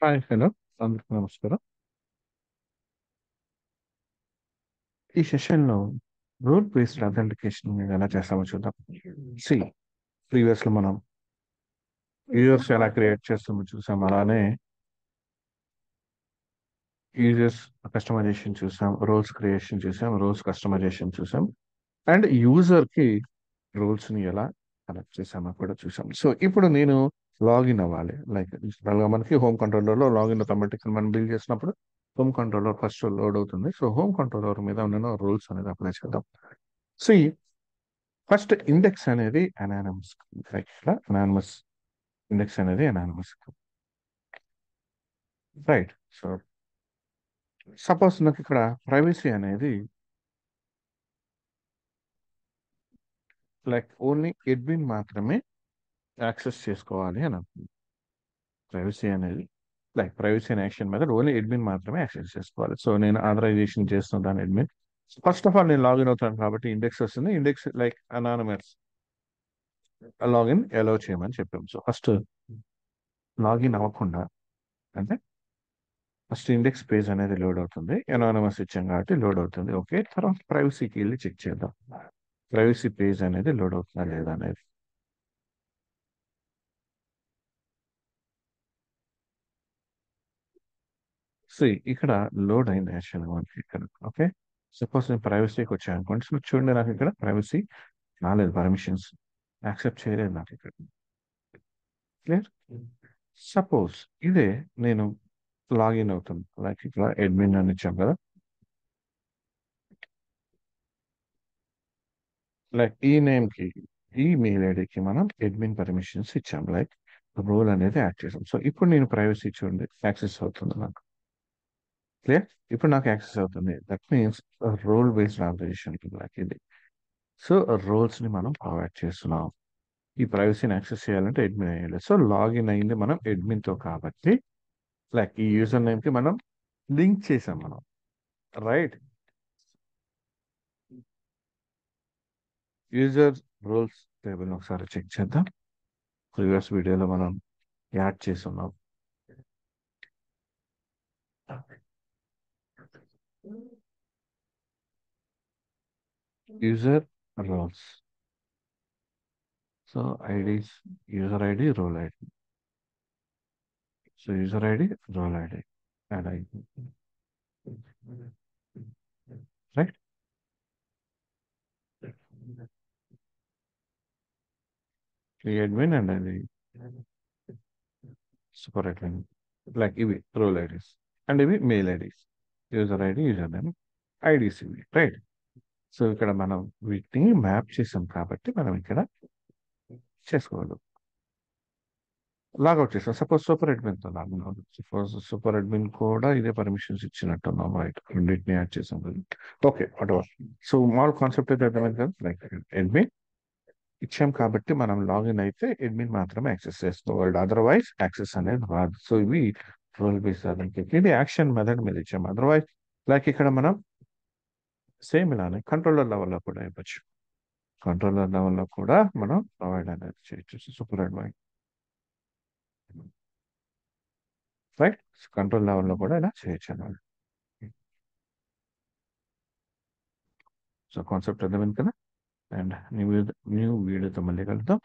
Hi hello అందరికీ నమస్కారం. ఈ సెషన్‌లో రూల్ బేస్డ్ అథెంటికేషన్ మీద ఎలా చేస్తామో చూద్దాం. సి ప్రీవియస్‌లో మనం యూజర్స్ ఎలా క్రియేట్ చేస్తామో చూసాం. అలానే యూజర్స్ కస్టమైజేషన్ చూసాం, రోల్స్ క్రియేషన్ చూసాం, రోల్స్ కస్టమైజేషన్ చూసాం. అండ్ యూజర్‌కి రోల్స్‌ని ఎలా కనెక్ట్ చేసామో కూడా చూసాం. సో ఇప్పుడు నేను లాగిన్ అవ్వాలి. లైక్ జనరల్‌గా మనకి హోమ్ కంట్రోలర్‌లో లాగిన్ ఆటోమేటిక్‌గా మనం బిల్డ్ చేసినప్పుడు హోమ్ కంట్రోలర్ ఫస్ట్ లోడ్ అవుతుంది. సో హోమ్ కంట్రోలర్ మీద ఉన్న రూల్స్ అనేది అప్లై చేద్దాం. సో ఫస్ట్ ఇండెక్స్ అనేది అనానమస్. లైక్ ఇక్కడ అనానమస్ ఇండెక్స్ అనేది అనానమస్. రైట్. సో సపోజ్ నాకు ఇక్కడ ప్రైవసీ అనేది లైక్ ఓన్లీ అడ్మిన్ మాత్రమే యాక్సెస్ చేసుకోవాలి అని అనుకుంది. ప్రైవసీ అనేది లైక్ ప్రైవసీ అనే యాక్షన్ మీద ఓన్లీ అడ్మిన్ మాత్రమే యాక్సెస్ చేసుకోవాలి. సో నేను ఆథరైజేషన్ చేస్తున్నాను అడ్మిన్. ఫస్ట్ ఆఫ్ ఆల్ నేను లాగిన్ అవుతాను కాబట్టి ఇండెక్స్ వస్తుంది. Index like anonymous login allow చేయమని చెప్పాము. సో ఫస్ట్ లాగిన్ అవ్వకుండా అంటే ఫస్ట్ ఇండెక్స్ పేజ్ అనేది లోడ్ అవుతుంది. ఎనానమస్ ఇచ్చాం కాబట్టి లోడ్ అవుతుంది. ఓకే, తర్వాత ప్రైవసీకి వెళ్ళి చెక్ చేద్దాం. ప్రైవసీ పేజ్ అనేది లోడ్ అవుతుందా లేదా అనేది. సో ఇక్కడ లోడ్ అయింది యాక్చువల్గా మనకి ఇక్కడ. ఓకే, సపోజ్ నేను ప్రైవసీకి వచ్చాను అనుకోండి. సో చూడండి, నాకు ఇక్కడ ప్రైవసీ రాలేదు, పర్మిషన్స్ యాక్సెప్ట్ చేయలేదు నాకు ఇక్కడ. క్లియర్. సపోజ్ ఇదే నేను లాగిన్ అవుతాను. లైక్ ఇక్కడ అడ్మిన్ అని ఇచ్చాం కదా. లైక్ ఈ నేమ్ కి, ఈ మెయిల్ ఐడికి మనం అడ్మిన్ పర్మిషన్స్ ఇచ్చాం. లైక్ రోల్ అనేది యాడ్ చేసాం. సో ఇప్పుడు నేను ప్రైవసీ చూడండి యాక్సెస్ అవుతుంది నాకు. క్లియర్. ఇప్పుడు నాకు యాక్సెస్ అవుతుంది. That means role based operation like ఇది. సో రోల్స్ ని మనం ప్రొవైడ్ చేస్తున్నాం. ఈ ప్రైవసీని యాక్సెస్ చేయాలంటే అడ్మిన్ అయ్యాలి. సో లాగిన్ అయింది మనం అడ్మిన్ తో కాబట్టి లైక్ ఈ యూజర్ నేమ్ కి మనం లింక్ చేసాం మనం. రైట్. యూజర్ రోల్స్ టేబుల్ ఒకసారి చెక్ చేద్దాం. ప్రీవియస్ వీడియోలో మనం యాడ్ చేస్తున్నాం. User roles. So IDs, user ID, role ID. So user ID, role ID, add ID. Right. ఈ అడ్మిన్ అండ్ అది సూపర్ అడ్మిన్. లైక్ ఇవి రోల్ ఐడీస్ అండ్ ఇవి mail IDs. User ID, user name, IDs ఇవి. Right. So ఇక్కడ మనం వీటిని map చేసాం కాబట్టి మనం ఇక్కడ చేసుకోవాలి. లాగౌట్ చేసాం. సపోజ్ సూపర్ అడ్మిన్ తో లాగిన్ అవుతుంది. సపోజ్ సూపర్ అడ్మిన్ కూడా ఇదే పర్మిషన్స్ ఇచ్చినట్టున్నాం. రైట్, రెండింటిని యాడ్ చేసాం. Okay, what ever. So mall concept అయితే అర్థమైంది కదా. లైక్ అడ్మిన్ ఇచ్చాం కాబట్టి మనం లాగిన్ అయితే అడ్మిన్ మాత్రమే యాక్సెస్ చేసుకోవాలి, అదర్వైజ్ యాక్సెస్ అనేది రాదు. సో ఇవి రోల్ బేస్ అథెంటికేషన్. ఇది యాక్షన్ మెథడ్ మీద ఇచ్చాం. అదర్వైజ్ లైక్ ఇక్కడ మనం సేమ్ ఇలానే కంట్రోలర్ లెవెల్లో కూడా ఇవ్వచ్చు. కంట్రోలర్ లెవెల్లో కూడా మనం ప్రొవైడ్ అనేది చేయొచ్చు. Super advise. రైట్. కంట్రోల్ లెవెల్లో కూడా ఇలా చేయొచ్చు అన్నమాట. సో కాన్సెప్ట్ అర్థమైంది కదా. అండ్ న్యూ వీడియోతో మళ్ళీ కలుద్దాం.